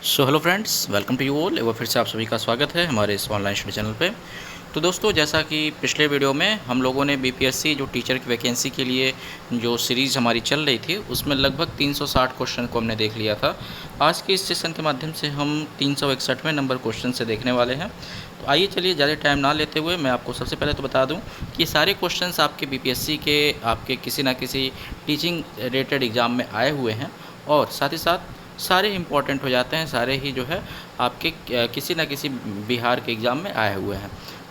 So hello friends, welcome to you all. एक बार फिर से आप सभी का स्वागत है हमारे इस ऑनलाइन स्टडी चैनल पे। तो दोस्तों, जैसा कि पिछले वीडियो में हम लोगों ने बीपीएससी जो टीचर की वैकेंसी के लिए जो सीरीज़ हमारी चल रही थी उसमें लगभग 360 क्वेश्चन को हमने देख लिया था। आज के इस सेशन के माध्यम से हम 361वें नंबर क्वेश्चन से देखने वाले हैं। तो आइए चलिए, ज़्यादा टाइम ना लेते हुए मैं आपको सबसे पहले तो बता दूँ कि ये सारे क्वेश्चन आपके बीपीएससी के आपके किसी ना किसी टीचिंग रिलेटेड एग्ज़ाम में आए हुए हैं और साथ ही साथ सारे इम्पॉर्टेंट हो जाते हैं। सारे ही जो है आपके किसी न किसी बिहार के एग्ज़ाम में आए हुए हैं।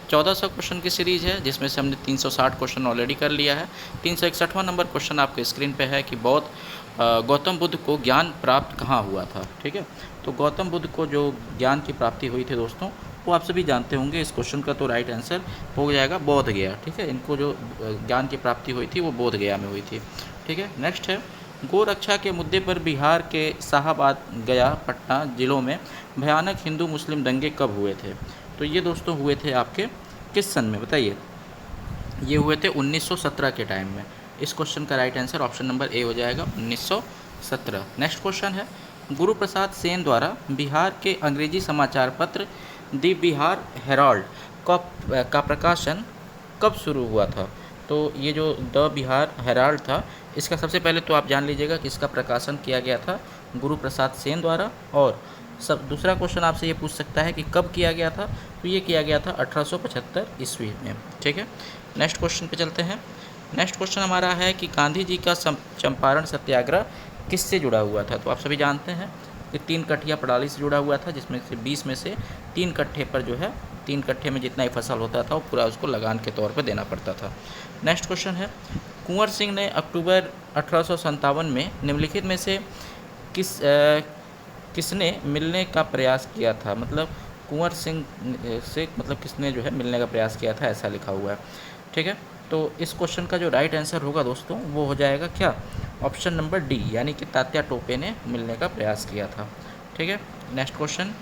1400 क्वेश्चन की सीरीज़ है जिसमें से हमने 360 क्वेश्चन ऑलरेडी कर लिया है। 361वां नंबर क्वेश्चन आपके स्क्रीन पे है कि गौतम बुद्ध को ज्ञान प्राप्त कहाँ हुआ था। ठीक है, तो गौतम बुद्ध को जो ज्ञान की प्राप्ति हुई थी दोस्तों, वो आप सभी जानते होंगे। इस क्वेश्चन का तो राइट आंसर हो जाएगा बोध गया। ठीक है, इनको जो ज्ञान की प्राप्ति हुई थी वो बोध गया में हुई थी। ठीक है, नेक्स्ट है, गोरक्षा के मुद्दे पर बिहार के साहबाद, गया, पटना जिलों में भयानक हिंदू मुस्लिम दंगे कब हुए थे। तो ये दोस्तों हुए थे आपके किस सन में, बताइए। ये हुए थे 1917 के टाइम में। इस क्वेश्चन का right answer option number A हो जाएगा, 1917। नेक्स्ट क्वेश्चन है, गुरु प्रसाद सेन द्वारा बिहार के अंग्रेजी समाचार पत्र दी बिहार हेराल्ड का प्रकाशन कब शुरू हुआ था। तो ये जो द बिहार हेराल्ड था, इसका सबसे पहले तो आप जान लीजिएगा कि इसका प्रकाशन किया गया था गुरु प्रसाद सेन द्वारा। और सब दूसरा क्वेश्चन आपसे ये पूछ सकता है कि कब किया गया था। तो ये किया गया था 1875 ईस्वी में। ठीक है, नेक्स्ट क्वेश्चन पे चलते हैं। नेक्स्ट क्वेश्चन हमारा है कि गांधी जी का चंपारण सत्याग्रह किससे जुड़ा हुआ था। तो आप सभी जानते हैं कि 3 कट्ठिया प्रणाली से जुड़ा हुआ था, जिसमें से 20 में से 3 कट्ठे पर जो है 3 कट्ठे में जितना ही फसल होता था वो पूरा उसको लगान के तौर पर देना पड़ता था। नेक्स्ट क्वेश्चन है, कुंवर सिंह ने अक्टूबर 1857 में निम्नलिखित में से किसने मिलने का प्रयास किया था। मतलब कुंवर सिंह से मतलब किसने जो है मिलने का प्रयास किया था, ऐसा लिखा हुआ है। ठीक है, तो इस क्वेश्चन का जो राइट आंसर होगा दोस्तों वो हो जाएगा क्या, ऑप्शन नंबर डी, यानी कि तात्या टोपे ने मिलने का प्रयास किया था। ठीक है, नेक्स्ट क्वेश्चन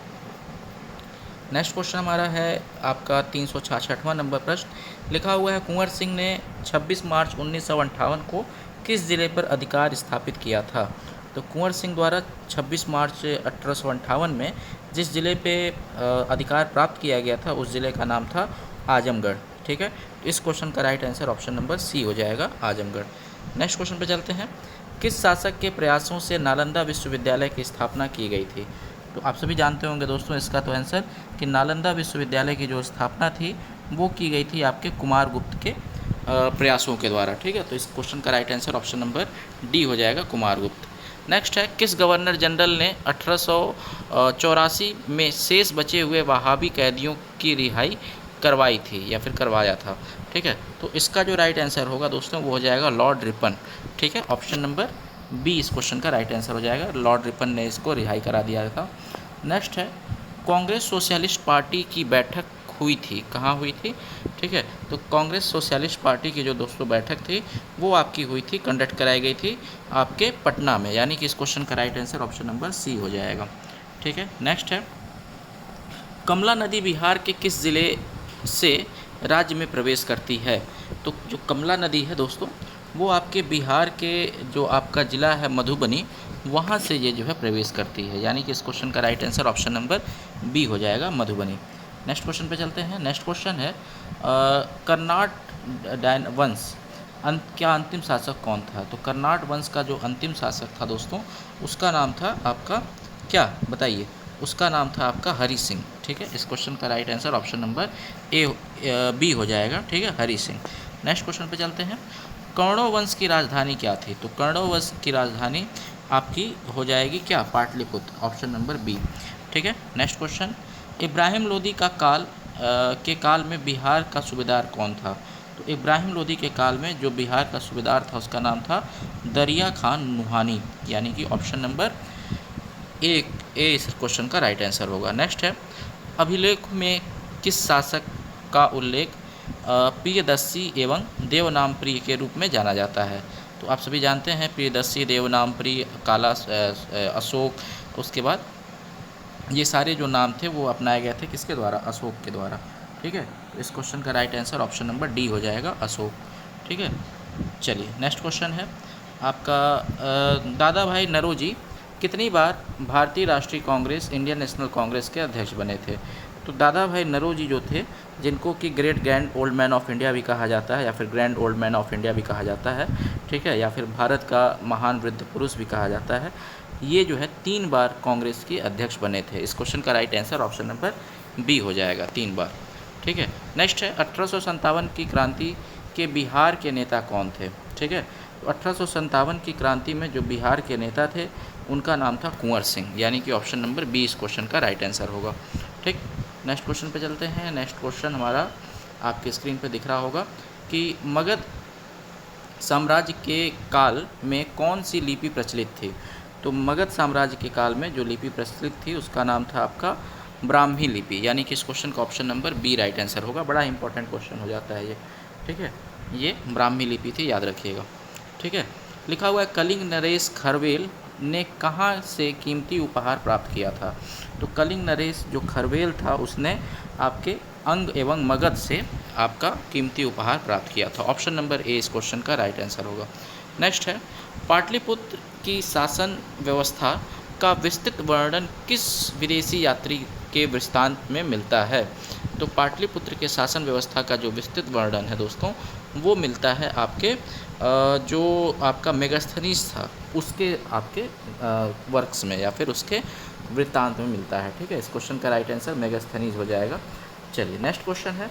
हमारा है आपका 366वां नंबर प्रश्न। लिखा हुआ है, कुंवर सिंह ने 26 मार्च 1958 को किस ज़िले पर अधिकार स्थापित किया था। तो कुंवर सिंह द्वारा 26 मार्च 1858 में जिस ज़िले पे अधिकार प्राप्त किया गया था उस ज़िले का नाम था आजमगढ़। ठीक है, इस क्वेश्चन का right answer option number C हो जाएगा, आजमगढ़। नेक्स्ट क्वेश्चन पे चलते हैं, किस शासक के प्रयासों से नालंदा विश्वविद्यालय की स्थापना की गई थी। तो आप सभी जानते होंगे दोस्तों इसका तो आंसर कि नालंदा विश्वविद्यालय की जो स्थापना थी वो की गई थी आपके कुमारगुप्त के प्रयासों के द्वारा। ठीक है, तो इस क्वेश्चन का right answer option number D हो जाएगा, कुमारगुप्त। नेक्स्ट है, किस गवर्नर जनरल ने 1884 में शेष बचे हुए वहाबी कैदियों की रिहाई करवाई थी या फिर करवाया था। ठीक है, तो इसका जो राइट आंसर होगा दोस्तों वो हो जाएगा लॉर्ड रिपन। ठीक है, ऑप्शन नंबर बी इस क्वेश्चन का राइट आंसर हो जाएगा, लॉर्ड रिपन ने इसको रिहाई करा दिया था। नेक्स्ट है, कांग्रेस सोशलिस्ट पार्टी की बैठक हुई थी, कहाँ हुई थी। ठीक है, तो कांग्रेस सोशलिस्ट पार्टी की जो दोस्तों बैठक थी वो आपकी हुई थी, कंडक्ट कराई गई थी आपके पटना में, यानी कि इस क्वेश्चन का right answer option number C हो जाएगा। ठीक है, नेक्स्ट है, कमला नदी बिहार के किस ज़िले से राज्य में प्रवेश करती है। तो जो कमला नदी है दोस्तों वो आपके बिहार के जो आपका ज़िला है मधुबनी, वहाँ से ये जो है प्रवेश करती है, यानी कि इस क्वेश्चन का right answer option number B हो जाएगा, मधुबनी। नेक्स्ट क्वेश्चन पे चलते हैं। नेक्स्ट क्वेश्चन है, कर्नाट वंश क्या अंतिम शासक कौन था। तो कर्नाट वंश का जो अंतिम शासक था दोस्तों उसका नाम था आपका क्या, बताइए। उसका नाम था आपका हरि सिंह। ठीक है, इस क्वेश्चन का right answer option number B हो जाएगा। ठीक है, हरि सिंह। नेक्स्ट क्वेश्चन पे चलते हैं, कौरव वंश की राजधानी क्या थी। तो कौरव वंश की राजधानी आपकी हो जाएगी क्या, पाटलिपुत्र, ऑप्शन नंबर बी। ठीक है, नेक्स्ट क्वेश्चन, इब्राहिम लोदी के काल में बिहार का सूबेदार कौन था। तो इब्राहिम लोदी के काल में जो बिहार का सूबेदार था उसका नाम था दरिया खान नुहानी, यानी कि ऑप्शन नंबर ए इस क्वेश्चन का राइट आंसर होगा। नेक्स्ट है, अभिलेख में किस शासक का उल्लेख प्रियदर्शी एवं देवनाम प्रिय के रूप में जाना जाता है। तो आप सभी जानते हैं प्रियदर्शी, देवनाम प्रिय, काला अशोक, उसके बाद ये सारे जो नाम थे वो अपनाए गए थे किसके द्वारा, अशोक के द्वारा। ठीक है, तो इस क्वेश्चन का right answer option number D हो जाएगा, अशोक। ठीक है, चलिए नेक्स्ट क्वेश्चन है आपका, दादा भाई नौरोजी कितनी बार भारतीय राष्ट्रीय कांग्रेस इंडियन नेशनल कांग्रेस के अध्यक्ष बने थे? तो दादा भाई नौरोजी जो थे, जिनको कि great grand old man of India भी कहा जाता है या फिर grand old man of India भी कहा जाता है, ठीक है, या फिर भारत का महान वृद्ध पुरुष भी कहा जाता है, ये जो है 3 बार कांग्रेस के अध्यक्ष बने थे। इस क्वेश्चन का right answer option number B हो जाएगा, 3 बार। ठीक है, नेक्स्ट है 1857 की क्रांति के बिहार के नेता कौन थे? ठीक है, तो 1857 की क्रांति में जो बिहार के नेता थे उनका नाम था कुंवर सिंह, यानी कि ऑप्शन नंबर बी इस क्वेश्चन का राइट आंसर होगा। ठीक, नेक्स्ट क्वेश्चन पे चलते हैं। नेक्स्ट क्वेश्चन हमारा आपके स्क्रीन पे दिख रहा होगा कि मगध साम्राज्य के काल में कौन सी लिपि प्रचलित थी? तो मगध साम्राज्य के काल में जो लिपि प्रचलित थी उसका नाम था आपका ब्राह्मी लिपि, यानी कि इस क्वेश्चन का option number B right answer होगा। बड़ा इंपॉर्टेंट क्वेश्चन हो जाता है ये। ठीक है, ये ब्राह्मी लिपि थी, याद रखिएगा। ठीक है, लिखा हुआ है कलिंग नरेश खरवेल ने कहाँ से कीमती उपहार प्राप्त किया था? तो कलिंग नरेश जो खरवेल था उसने आपके अंग एवं मगध से आपका कीमती उपहार प्राप्त किया था। ऑप्शन नंबर ए इस क्वेश्चन का राइट आंसर होगा। नेक्स्ट है पाटलिपुत्र की शासन व्यवस्था का विस्तृत वर्णन किस विदेशी यात्री के वृत्तांत में मिलता है? तो पाटलिपुत्र के शासन व्यवस्था का जो विस्तृत वर्णन है दोस्तों, वो मिलता है आपके जो आपका मेगास्थनीज था उसके आपके वर्क्स में या फिर उसके वृत्तांत में मिलता है। ठीक है, इस क्वेश्चन का राइट आंसर मेगास्थनीज हो जाएगा। चलिए नेक्स्ट क्वेश्चन है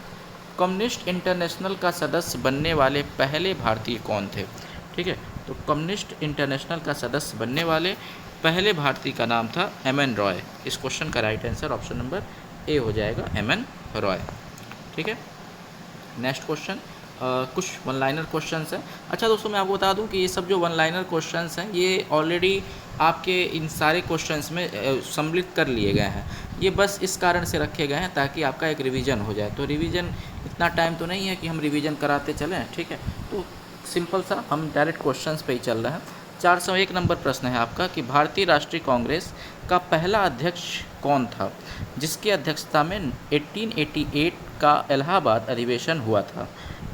कम्युनिस्ट इंटरनेशनल का सदस्य बनने वाले पहले भारतीय कौन थे? ठीक है, तो कम्युनिस्ट इंटरनेशनल का सदस्य बनने वाले पहले भारतीय का नाम था एम.एन. रॉय। इस क्वेश्चन का right answer option number A हो जाएगा, एम.एन. रॉय। ठीक है, नेक्स्ट क्वेश्चन कुछ वन लाइनर क्वेश्चंस हैं। अच्छा दोस्तों, मैं आपको बता दूं कि ये सब जो वन लाइनर क्वेश्चंस हैं ये ऑलरेडी आपके इन सारे क्वेश्चंस में सम्मिलित कर लिए गए हैं। ये बस इस कारण से रखे गए हैं ताकि आपका एक रिवीजन हो जाए। तो रिवीजन इतना टाइम तो नहीं है कि हम रिवीजन कराते चलें। ठीक है, तो सिंपल सा हम डायरेक्ट क्वेश्चंस पे ही चल रहे हैं। 401 नंबर प्रश्न है आपका कि भारतीय राष्ट्रीय कांग्रेस का पहला अध्यक्ष कौन था जिसकी अध्यक्षता में 1888 का इलाहाबाद अधिवेशन हुआ था?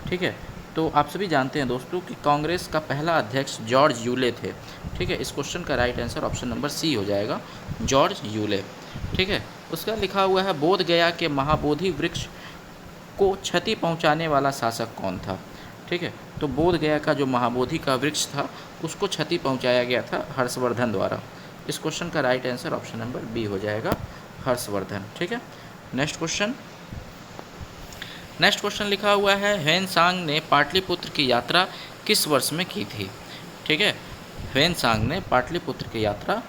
ठीक है, तो आप सभी जानते हैं दोस्तों कि कांग्रेस का पहला अध्यक्ष जॉर्ज यूले थे। ठीक है, इस क्वेश्चन का right answer option number C हो जाएगा, जॉर्ज यूले। ठीक है, उसका लिखा हुआ है बोध गया के महाबोधि वृक्ष को क्षति पहुंचाने वाला शासक कौन था? ठीक है, तो बोध गया का जो महाबोधि का वृक्ष था उसको क्षति पहुंचाया गया था हर्षवर्धन द्वारा। इस क्वेश्चन का right answer option number B हो जाएगा, हर्षवर्धन। ठीक है, नेक्स्ट क्वेश्चन लिखा हुआ है ह्वेनसांग ने पाटलिपुत्र की यात्रा किस वर्ष में की थी? ठीक है, ह्वेनसांग ने पाटलिपुत्र की यात्रा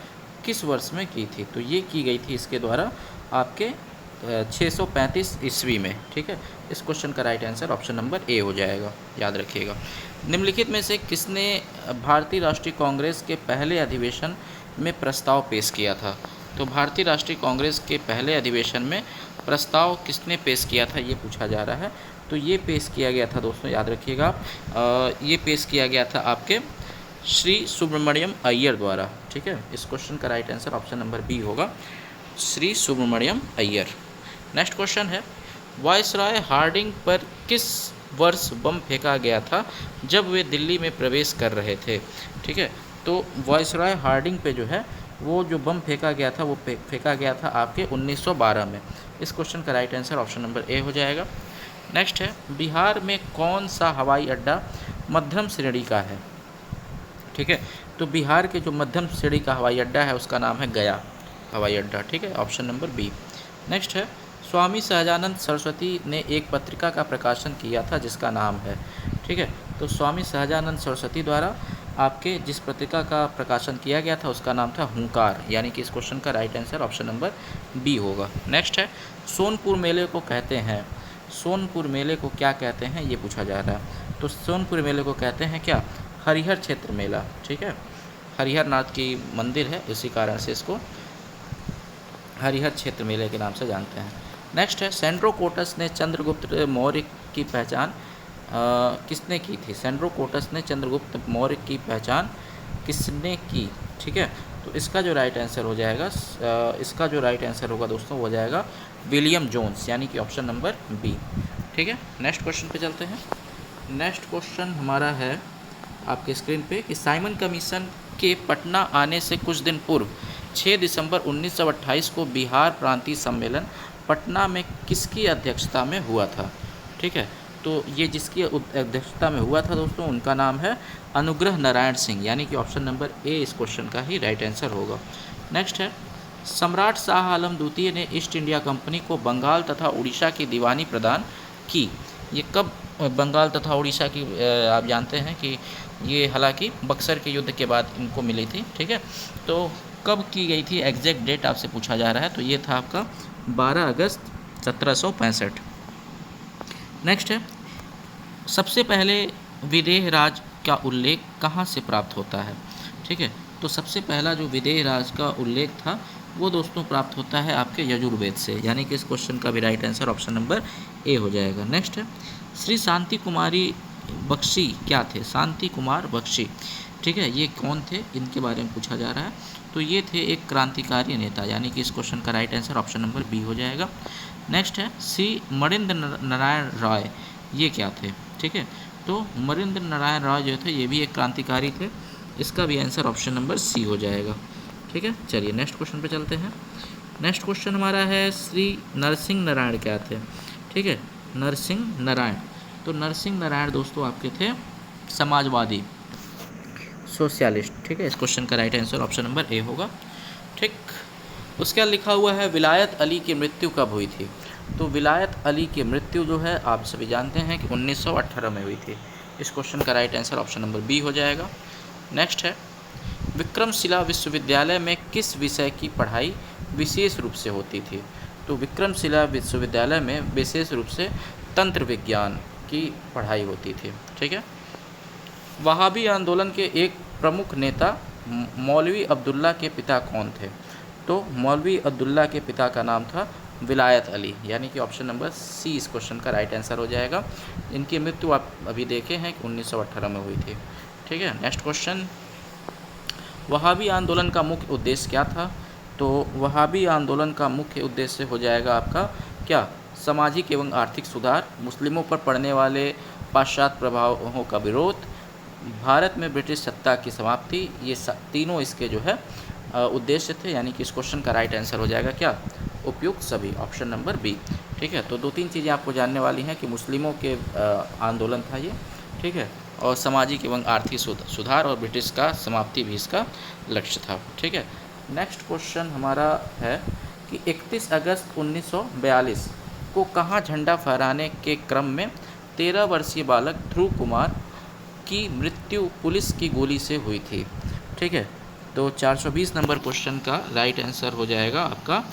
किस वर्ष में की थी? तो ये की गई थी इसके द्वारा आपके 635 ईस्वी में। ठीक है, इस क्वेश्चन का right answer option number A हो जाएगा, याद रखिएगा। निम्नलिखित में से किसने भारतीय राष्ट्रीय कांग्रेस के पहले अधिवेशन में प्रस्ताव पेश किया था? तो भारतीय राष्ट्रीय कांग्रेस के पहले अधिवेशन में प्रस्ताव किसने पेश किया था ये पूछा जा रहा है। तो ये पेश किया गया था दोस्तों, याद रखिएगा, ये पेश किया गया था आपके श्री सुब्रमण्यम अय्यर द्वारा। ठीक है, इस क्वेश्चन का right answer option number B होगा, श्री सुब्रमण्यम अय्यर। नेक्स्ट क्वेश्चन है वायसराय हार्डिंग पर किस वर्ष बम फेंका गया था जब वे दिल्ली में प्रवेश कर रहे थे? ठीक है, तो वायसराय हार्डिंग पे जो है वो जो बम फेंका गया था वो फेंका गया था आपके 1912 में। इस क्वेश्चन का right answer option number A हो जाएगा। नेक्स्ट है बिहार में कौन सा हवाई अड्डा मध्यम श्रेणी का है? ठीक है, तो बिहार के जो मध्यम श्रेणी का हवाई अड्डा है उसका नाम है गया हवाई अड्डा। ठीक है, ऑप्शन नंबर बी। नेक्स्ट है स्वामी सहजानंद सरस्वती ने एक पत्रिका का प्रकाशन किया था जिसका नाम है? ठीक है, तो स्वामी सहजानंद सरस्वती द्वारा आपके जिस पत्रिका का प्रकाशन किया गया था उसका नाम था हुंकार, यानी कि इस क्वेश्चन का right answer option number B होगा। नेक्स्ट है सोनपुर मेले को कहते हैं, सोनपुर मेले को क्या कहते हैं ये पूछा जा रहा है। तो सोनपुर मेले को कहते हैं क्या? हरिहर क्षेत्र मेला। ठीक है, हरिहर नाथ की मंदिर है, इसी कारण से इसको हरिहर क्षेत्र मेले के नाम से जानते हैं। नेक्स्ट है सेंड्रोकोटस ने चंद्रगुप्त मौर्य की पहचान किसने की थी? सेंड्रोकोटस ने चंद्रगुप्त मौर्य की पहचान किसने की? ठीक है, तो इसका जो राइट आंसर हो जाएगा इसका जो राइट आंसर होगा दोस्तों हो जाएगा विलियम जोन्स, यानी कि ऑप्शन नंबर बी। ठीक है, नेक्स्ट क्वेश्चन पे चलते हैं। नेक्स्ट क्वेश्चन हमारा है आपके स्क्रीन पे कि साइमन कमीशन के पटना आने से कुछ दिन पूर्व 6 दिसंबर 1928 को बिहार प्रांतीय सम्मेलन पटना में किसकी अध्यक्षता में हुआ था? ठीक है, तो ये जिसकी अध्यक्षता में हुआ था दोस्तों, उनका नाम है अनुग्रह नारायण सिंह, यानी कि ऑप्शन नंबर ए इस क्वेश्चन का ही राइट आंसर होगा। नेक्स्ट है, सम्राट शाह आलम द्वितीय ने ईस्ट इंडिया कंपनी को बंगाल तथा उड़ीसा की दीवानी प्रदान की। ये कब बंगाल तथा उड़ीसा की आप जानते हैं कि ये हालांकि बक्सर के युद्ध के बाद इनको मिली थी। ठीक है, तो कब की गई थी, एग्जैक्ट डेट आपसे पूछा जा रहा है, तो ये था आपका 12 अगस्त 1765। नेक्स्ट है, सबसे पहले विदेह राज का उल्लेख कहाँ से प्राप्त होता है? ठीक है, तो सबसे पहला जो विदेह राज का उल्लेख था वो दोस्तों प्राप्त होता है आपके यजुर्वेद से, यानी कि इस क्वेश्चन का भी right answer option number A हो जाएगा। नेक्स्ट है, श्री शांति कुमारी बख्शी क्या थे? शांति कुमार बख्शी, ठीक है, ये कौन थे, इनके बारे में पूछा जा रहा है। तो ये थे एक क्रांतिकारी नेता, यानी कि इस क्वेश्चन का right answer option number B हो जाएगा। नेक्स्ट है, श्री मणिंद्र नारायण राय, ये क्या थे? ठीक है, तो मणिंद्र नारायण राय जो थे ये भी एक क्रांतिकारी थे, इसका भी आंसर ऑप्शन नंबर सी हो जाएगा। ठीक है, चलिए नेक्स्ट क्वेश्चन पे चलते हैं। नेक्स्ट क्वेश्चन हमारा है, श्री नरसिंह नारायण क्या थे? ठीक है, नरसिंह नारायण, तो नरसिंह नारायण दोस्तों आपके थे समाजवादी, सोशलिस्ट। ठीक है, इस क्वेश्चन का right answer option number A होगा। ठीक, उसके बाद लिखा हुआ है विलायत अली की मृत्यु कब हुई थी? तो विलायत अली की मृत्यु जो है आप सभी जानते हैं कि 1918 में हुई थी। इस क्वेश्चन का right answer option number B हो जाएगा। नेक्स्ट है, विक्रमशिला विश्वविद्यालय में किस विषय की पढ़ाई विशेष रूप से होती थी? तो विक्रमशिला विश्वविद्यालय में विशेष रूप से तंत्र विज्ञान की पढ़ाई होती थी। ठीक है, वहाबी आंदोलन के एक प्रमुख नेता मौलवी अब्दुल्ला के पिता कौन थे? तो मौलवी अब्दुल्ला के पिता का नाम था विलायत अली, यानी कि ऑप्शन नंबर सी इस क्वेश्चन का राइट आंसर हो जाएगा। इनकी मृत्यु आप अभी देखे हैं कि 1918 में हुई थी। ठीक है, नेक्स्ट क्वेश्चन, वहाबी आंदोलन का मुख्य उद्देश्य क्या था? तो वहाबी आंदोलन का मुख्य उद्देश्य हो जाएगा आपका क्या? सामाजिक एवं आर्थिक सुधार, मुस्लिमों पर पड़ने वाले पाश्चात्य प्रभावों का विरोध, भारत में ब्रिटिश सत्ता की समाप्ति, ये तीनों इसके जो है उद्देश्य थे, यानी कि इस क्वेश्चन का राइट आंसर हो जाएगा क्या? उपयुक्त सभी, ऑप्शन नंबर बी। ठीक है, तो दो तीन चीज़ें आपको जानने वाली हैं कि मुस्लिमों के आंदोलन था ये, ठीक है, और सामाजिक एवं आर्थिक सुधार और ब्रिटिश का समाप्ति भी इसका लक्ष्य था। ठीक है, नेक्स्ट क्वेश्चन हमारा है कि 31 अगस्त 1942 को कहाँ झंडा फहराने के क्रम में 13 वर्षीय बालक ध्रुव कुमार की मृत्यु पुलिस की गोली से हुई थी? ठीक है, तो 420 नंबर क्वेश्चन का राइट आंसर हो जाएगा आपका।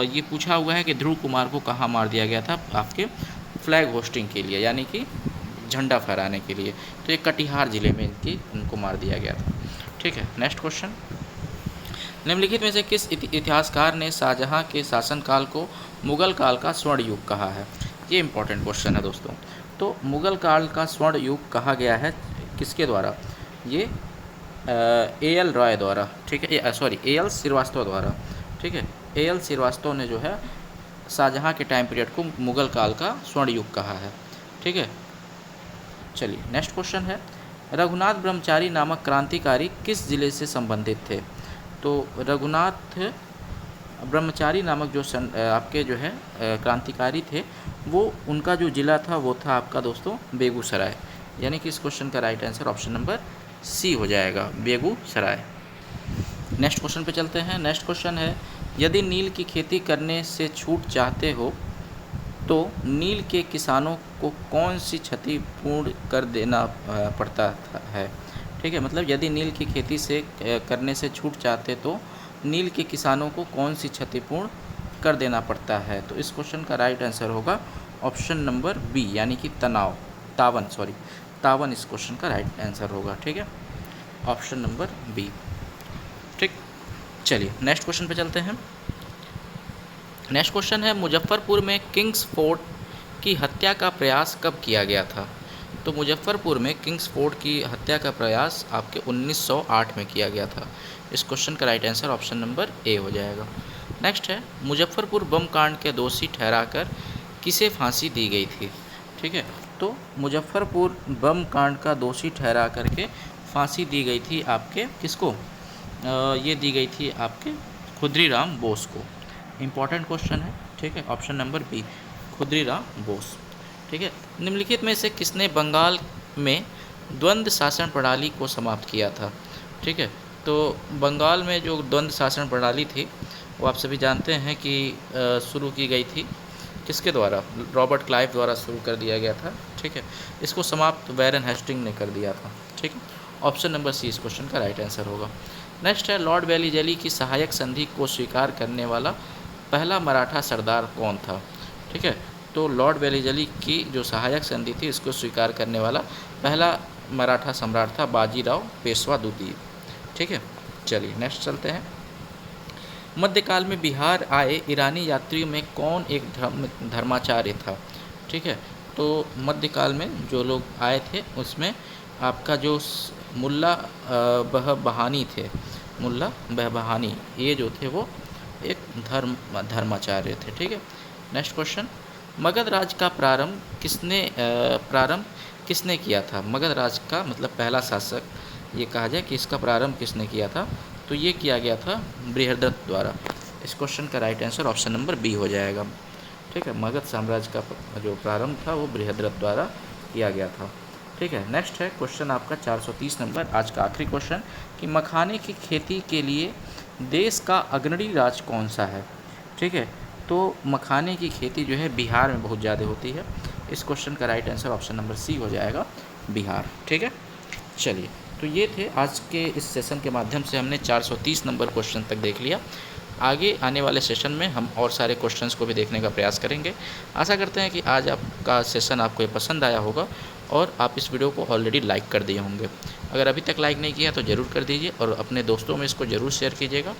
ये पूछा हुआ है कि ध्रुव कुमार को कहाँ मार दिया गया था? आपके फ्लैग होस्टिंग के लिए, यानी कि झंडा फहराने के लिए, तो ये कटिहार जिले में उनको मार दिया गया था। ठीक है, नेक्स्ट क्वेश्चन, निम्नलिखित में से किस इतिहासकार ने शाहजहां के शासनकाल को मुगल काल का स्वर्ण युग कहा है? ये इंपॉर्टेंट क्वेश्चन है दोस्तों। तो मुगल काल का स्वर्ण युग कहा गया है किसके द्वारा? ये ए.एल. रॉय द्वारा, ठीक है, सॉरी ए.एल. श्रीवास्तव द्वारा। ठीक है, ए.एल. श्रीवास्तव ने जो है शाहजहां के टाइम पीरियड को मुगल काल का स्वर्ण युग कहा है। ठीक है, चलिए नेक्स्ट क्वेश्चन है, रघुनाथ ब्रह्मचारी नामक क्रांतिकारी किस जिले से संबंधित थे? तो रघुनाथ ब्रह्मचारी नामक जो आपके जो है क्रांतिकारी थे, वो उनका जो ज़िला था वो था आपका दोस्तों बेगूसराय, यानी कि इस क्वेश्चन का right answer option number C हो जाएगा, बेगूसराय। नेक्स्ट क्वेश्चन पे चलते हैं। नेक्स्ट क्वेश्चन है, यदि नील की खेती करने से छूट चाहते हो तो नील के किसानों को कौन सी क्षति पूर्ण कर देना पड़ता है? ठीक है, मतलब यदि नील की खेती से करने से छूट चाहते तो नील के किसानों को कौन सी क्षतिपूर्ण कर देना पड़ता है? तो इस क्वेश्चन का राइट आंसर होगा ऑप्शन नंबर बी, यानी कि तावन इस क्वेश्चन का राइट आंसर होगा। ठीक है, ऑप्शन नंबर बी। ठीक, चलिए नेक्स्ट क्वेश्चन पे चलते हैं। नेक्स्ट क्वेश्चन है, मुजफ्फरपुर में किंग्स फोर्ट की हत्या का प्रयास कब किया गया था? तो मुजफ्फरपुर में किंग्स फोर्ट की हत्या का प्रयास आपके 1908 में किया गया था। इस क्वेश्चन का right answer option number A हो जाएगा। नेक्स्ट है, मुजफ्फरपुर बम कांड के दोषी ठहराकर किसे फांसी दी गई थी? ठीक है, तो मुजफ्फरपुर बम कांड का दोषी ठहरा करके फांसी दी गई थी आपके किसको? ये दी गई थी आपके खुदरीराम बोस को। इम्पॉर्टेंट क्वेश्चन है, ठीक है। ऑप्शन नंबर बी, खुदरीराम बोस, ठीक है। निम्नलिखित में से किसने बंगाल में द्वंद्व शासन प्रणाली को समाप्त किया था? ठीक है, तो बंगाल में जो द्वंद्व शासन प्रणाली थी वो आप सभी जानते हैं कि शुरू की गई थी किसके द्वारा? रॉबर्ट क्लाइव द्वारा शुरू कर दिया गया था, ठीक है। इसको समाप्त वैरन हेस्टिंग ने कर दिया था, ठीक है। ऑप्शन नंबर सी इस क्वेश्चन का राइट आंसर होगा। नेक्स्ट है, लॉर्ड वेलिजली की सहायक संधि को स्वीकार करने वाला पहला मराठा सरदार कौन था? ठीक है, तो लॉर्ड वेलिजली की जो सहायक संधि थी इसको स्वीकार करने वाला पहला मराठा सम्राट था बाजीराव पेशवा द्वितीय, ठीक है। चलिए नेक्स्ट चलते हैं। मध्यकाल में बिहार आए ईरानी यात्रियों में कौन एक धर्माचार्य था? ठीक है, तो मध्यकाल में जो लोग आए थे उसमें आपका जो मुल्ला बहबहानी थे, मुल्ला बहबहानी, ये जो थे वो एक धर्माचार्य थे, ठीक है। नेक्स्ट क्वेश्चन, मगध राज का प्रारंभ किसने किया था? मगध राज का मतलब पहला शासक ये कहा जाए कि इसका प्रारंभ किसने किया था? तो ये किया गया था बृहद्रथ द्वारा। इस क्वेश्चन का right answer option number B हो जाएगा, ठीक है। मगध साम्राज्य का जो प्रारंभ था वो बृहद्रथ द्वारा किया गया था, ठीक है। नेक्स्ट है क्वेश्चन आपका 430 नंबर, आज का आखिरी क्वेश्चन, कि मखाने की खेती के लिए देश का अग्रणी राज्य कौन सा है? ठीक है, तो मखाने की खेती जो है बिहार में बहुत ज़्यादा होती है। इस क्वेश्चन का right answer option number C हो जाएगा, बिहार, ठीक है। चलिए, तो ये थे आज के इस सेशन के माध्यम से हमने 430 नंबर क्वेश्चन तक देख लिया। आगे आने वाले सेशन में हम और सारे क्वेश्चंस को भी देखने का प्रयास करेंगे। आशा करते हैं कि आज आपका सेशन आपको ये पसंद आया होगा और आप इस वीडियो को ऑलरेडी लाइक कर दिए होंगे। अगर अभी तक लाइक नहीं किया तो ज़रूर कर दीजिए और अपने दोस्तों में इसको ज़रूर शेयर कीजिएगा।